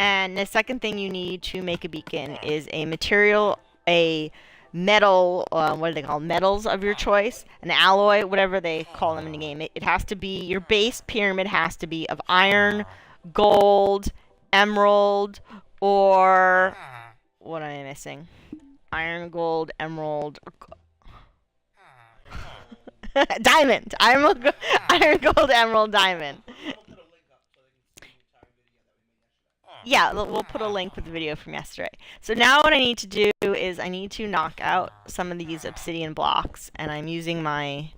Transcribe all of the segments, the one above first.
And the second thing you need to make a beacon is a material, a metal, what do they call metals of your choice, an alloy, whatever they call them in the game. It has to be, your base pyramid has to be of iron, gold, emerald, or what am I missing? Iron, gold, emerald, diamond. Iron, gold, emerald, diamond. Yeah, we'll put a link with the video from yesterday. So now what I need to do is I need to knock out some of these obsidian blocks, and I'm using my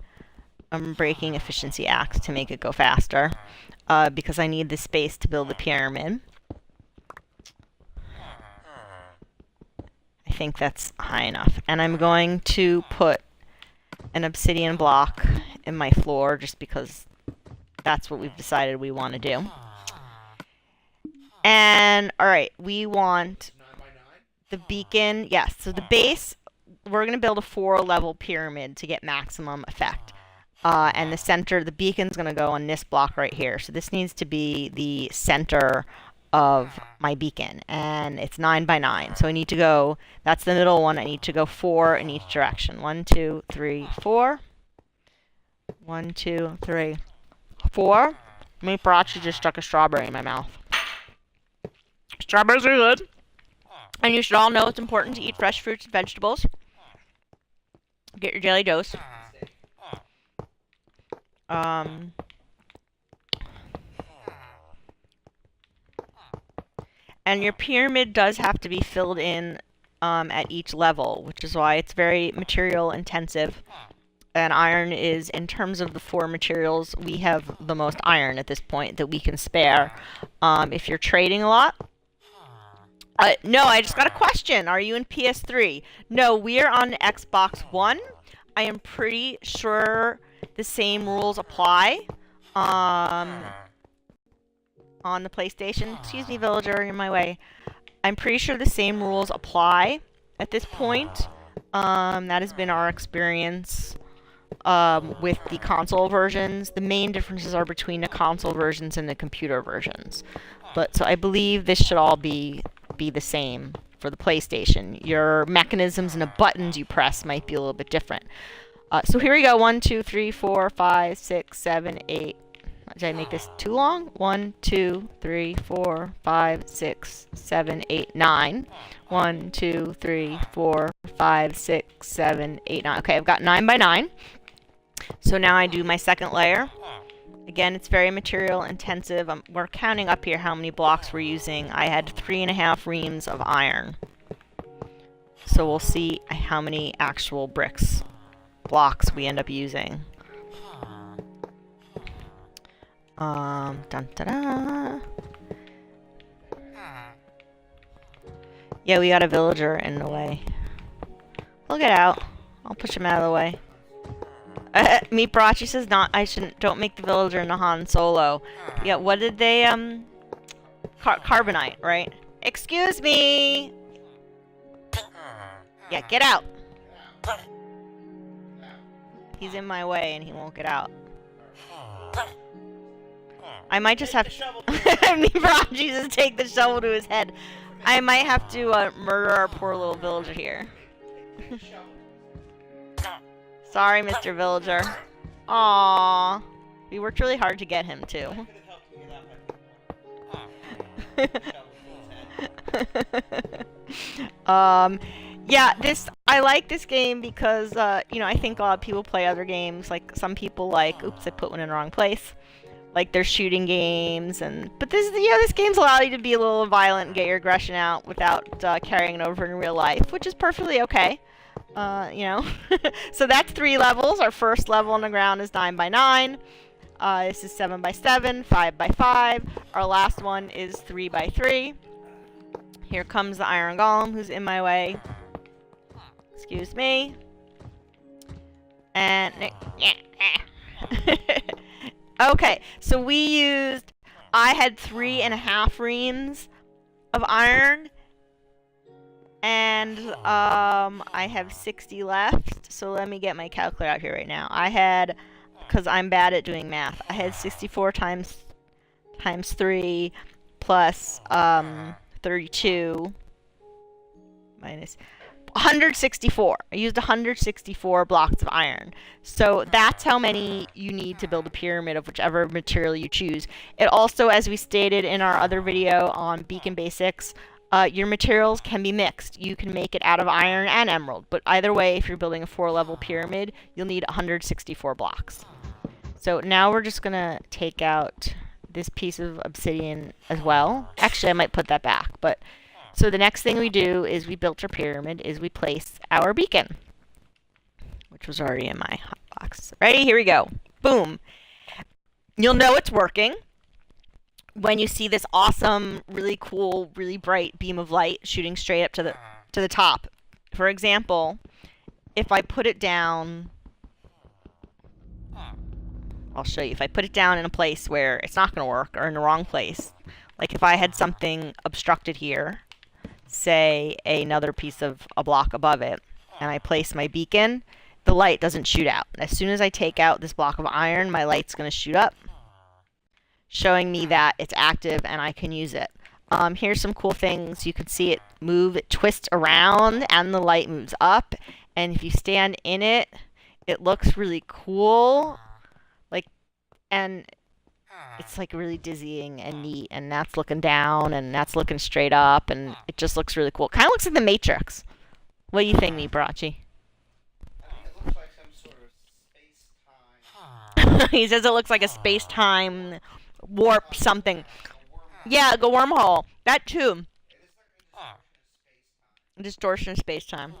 breaking efficiency axe to make it go faster, because I need the space to build the pyramid. I think that's high enough. And I'm going to put an obsidian block in my floor just because that's what we've decided we want to do. And, alright, we want the beacon. Yes, so the base, we're going to build a 4-level pyramid to get maximum effect. And the center, the beacon's going to go on this block right here. So this needs to be the center of my beacon. And it's 9 by 9. So I need to go, that's the middle one, I need to go 4 in each direction. 1, 2, 3, 4. 1, 2, 3, 4. Meepers just stuck a strawberry in my mouth. Strawberries are good. And you should all know it's important to eat fresh fruits and vegetables. Get your daily dose. And your pyramid does have to be filled in at each level, which is why it's very material intensive. And iron is, in terms of the 4 materials, we have the most iron at this point that we can spare. If you're trading a lot, no, I just got a question. Are you in PS3? No, we are on Xbox One. I am pretty sure the same rules apply on the PlayStation. Excuse me, villager, you're in my way. I'm pretty sure the same rules apply at this point. That has been our experience with the console versions. The main differences are between the console versions and the computer versions. But so I believe this should all be the same for the PlayStation. Your mechanisms and the buttons you press might be a little bit different. So here we go. 1, 2, 3, 4, 5, 6, 7, 8. Did I make this too long? 1, 2, 3, 4, 5, 6, 7, 8, 9. 1, 2, 3, 4, 5, 6, 7, 8, 9. Okay, I've got 9 by 9. So now I do my second layer. Again, it's very material intensive. We're counting up here how many blocks we're using. I had 3.5 reams of iron. So we'll see how many actual blocks we end up using. Dun, da, da. Yeah, we got a villager in the way. He'll get out. I'll push him out of the way. Meepers says don't make the villager in the Han Solo. Yeah, what did they, carbonite, right? Excuse me! Yeah, get out! He's in my way and he won't get out. I might just have to... Meepers Jesus, take the shovel to his head. I might have to, murder our poor little villager here. Sorry, Mr. Villager. Aww. We worked really hard to get him, too. Yeah, I like this game because, you know, I think a lot of people play other games. Like, some people like, oops, I put one in the wrong place. Like, there's shooting games, but this, you know, this game's allow you to be a little violent and get your aggression out without carrying it over in real life, which is perfectly okay. You know. So that's 3 levels. Our first level on the ground is 9 by 9. This is 7 by 7, 5 by 5. Our last one is 3 by 3. Here comes the iron golem who's in my way. Excuse me. And okay, so I had 3.5 reams of iron. And I have 60 left, so let me get my calculator out here right now. Because I'm bad at doing math, I had 64 times 3 plus 32 minus 164. I used 164 blocks of iron. So that's how many you need to build a pyramid of whichever material you choose. It also, as we stated in our other video on Beacon Basics, your materials can be mixed. You can make it out of iron and emerald, but either way, if you're building a 4-level pyramid, you'll need 164 blocks. So now we're just gonna take out this piece of obsidian as well. Actually, I might put that back, but so the next thing we do is we built our pyramid, is we place our beacon, which was already in my hot box. Ready? Here we go. Boom. You'll know it's working when you see this awesome, really cool, really bright beam of light shooting straight up to the top. For example, if I put it down, I'll show you. If I put it down in a place where it's not going to work, or in the wrong place, like if I had something obstructed here, say another piece of a block above it, and I place my beacon, the light doesn't shoot out. As soon as I take out this block of iron, my light's going to shoot up, showing me that it's active and I can use it. Here's some cool things. You can see it move, it twists around, and the light moves up. And if you stand in it, it looks really cool. And it's like really dizzying and neat, and that's looking down, and that's looking straight up, and it just looks really cool. Kind of looks like the Matrix. What do you think, Meepers? It looks like some sort of space-time. He says it looks like a space-time warp something. Yeah, like a wormhole. That too. Distortion of space-time.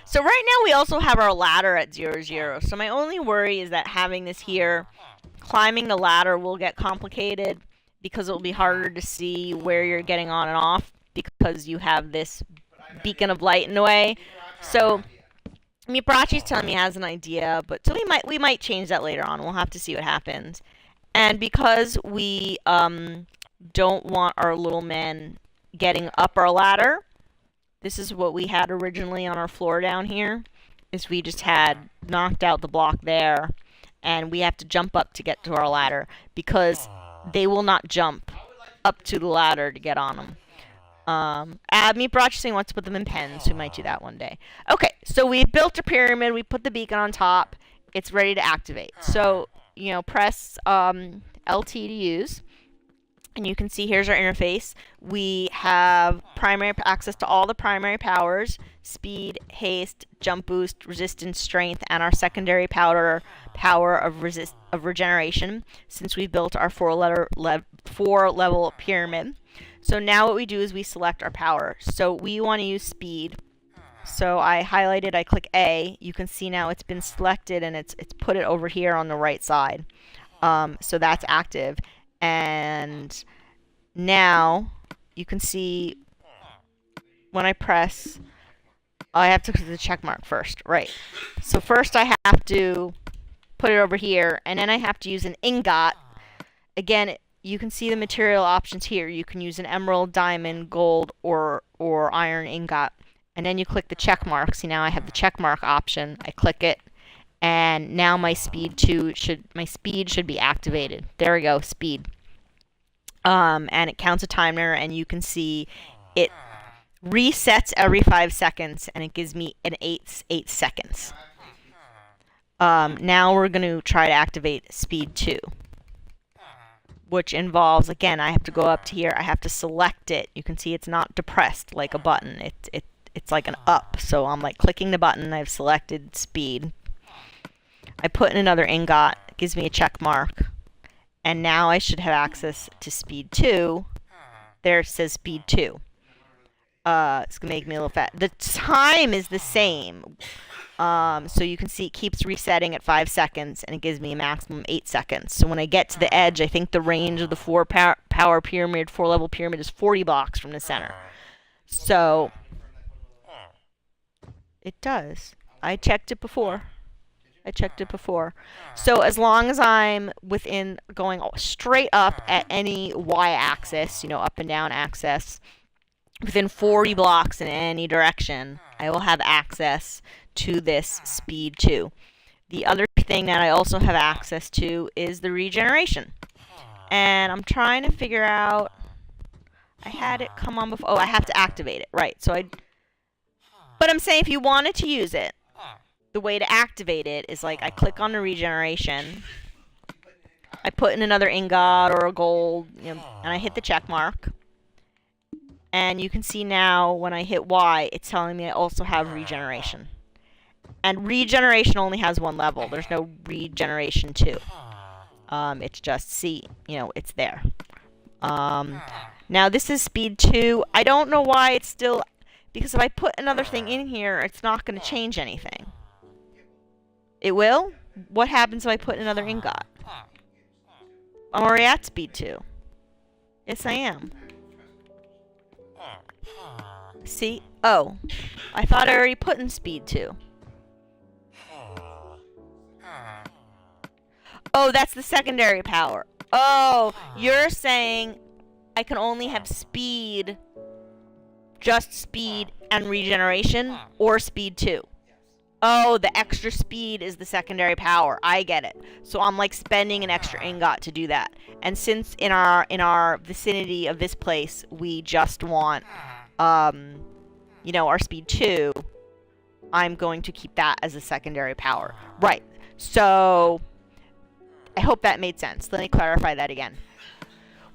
So right now we also have our ladder at 0, 0. So my only worry is that having this here, climbing the ladder will get complicated because it will be harder to see where you're getting on and off because you have this beacon of light in the way. So Meepers telling me he has an idea, but so we might change that later on. We'll have to see what happens. And because we don't want our little men getting up our ladder, this is what we had originally on our floor down here, is we just had knocked out the block there, and we have to jump up to get to our ladder because they will not jump up to the ladder to get on them. Meepers saying wants to put them in pens, so we might do that one day. Okay, so we built a pyramid, we put the beacon on top, it's ready to activate. So, press LT to use. And you can see here's our interface. We have primary access to all the primary powers: speed, haste, jump boost, resistance, strength, and our secondary power of regeneration, since we built our 4-level pyramid. So now what we do is we select our power. So we want to use speed. So I highlighted, I click A. You can see now it's been selected and it's put it over here on the right side. So that's active. And now you can see when I press, I have to click the check mark first, right? So first I have to put it over here, and then I have to use an ingot. Again, you can see the material options here. You can use an emerald, diamond, gold, or iron ingot. And then you click the check mark. See, now I have the check mark option. I click it, and now my speed should be activated. There we go, speed. And it counts a timer, and you can see it resets every 5 seconds, and it gives me an 8 seconds. Now we're going to try to activate speed 2, which involves, again, I have to go up to here, I have to select it. You can see it's not depressed like a button. It's like an up. So I'm like clicking the button, I've selected speed. I put in another ingot, it gives me a check mark. And now I should have access to speed 2. There it says speed 2. It's going to make me a little fat. The time is the same. So you can see it keeps resetting at 5 seconds, and it gives me a maximum 8 seconds. So when I get to the edge, I think the range of the 4-level pyramid is 40 blocks from the center. So it does. I checked it before. So as long as I'm within going straight up at any y-axis, up and down axis, within 40 blocks in any direction, I will have access to this speed 2. The other thing that I also have access to is the regeneration. And I'm trying to figure out... I had it come on before... Oh, I have to activate it. Right, so I... But I'm saying if you wanted to use it, the way to activate it is like I click on the regeneration, I put in another ingot or a gold, and I hit the check mark. And you can see now when I hit Y, it's telling me I also have regeneration. And regeneration only has one level. There's no regeneration 2. It's just C. It's there. Now this is speed 2. I don't know why it's still... Because if I put another thing in here, it's not going to change anything. It will? What happens if I put another ingot? I'm already at speed 2. Yes, I am. See? Oh. I thought I already put in speed 2. Oh, that's the secondary power. Oh, you're saying I can only have speed, just speed and regeneration, or speed 2. Oh, the extra speed is the secondary power. I get it. So I'm like spending an extra ingot to do that. And since in our vicinity of this place we just want our speed 2, I'm going to keep that as a secondary power. Right. So I hope that made sense. Let me clarify that again.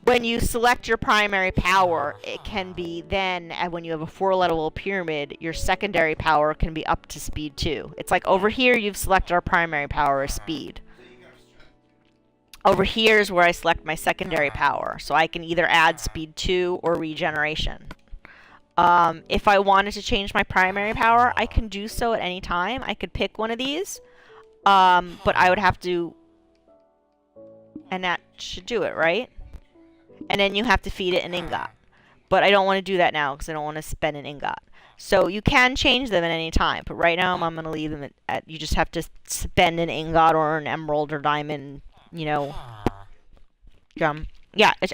When you select your primary power, it can be then, and when you have a 4-level pyramid, your secondary power can be up to speed 2. It's like over here, you've selected our primary power as speed. Over here is where I select my secondary power, so I can either add speed 2 or regeneration. If I wanted to change my primary power, I can do so at any time. I could pick one of these, but I would have to, and that should do it, right? And then you have to feed it an ingot. But I don't want to do that now because I don't want to spend an ingot. So you can change them at any time. But right now I'm going to leave them at you just have to spend an ingot or an emerald or diamond, Yeah,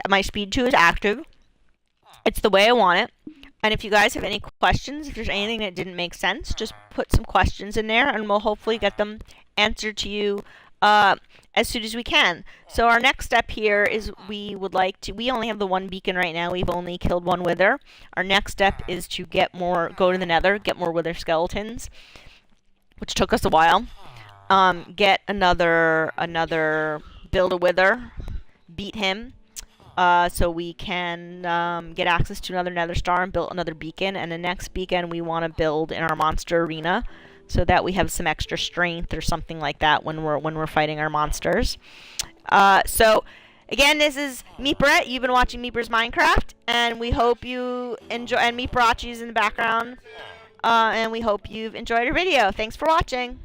my speed 2 is active. It's the way I want it. And if you guys have any questions, if there's anything that didn't make sense, just put some questions in there and we'll hopefully get them answered to you as soon as we can. So our next step here is we only have the one beacon right now. We've only killed one wither. Our next step is to go to the nether, get more wither skeletons, which took us a while. Get another build a wither, beat him, so we can get access to another nether star and build another beacon. And the next beacon we want to build in our monster arena, so that we have some extra strength or something like that when we're fighting our monsters. So again, this is Meeper. You've been watching Meepers Minecraft, and we hope you enjoy. And Meeperachi's in the background, and we hope you've enjoyed our video. Thanks for watching.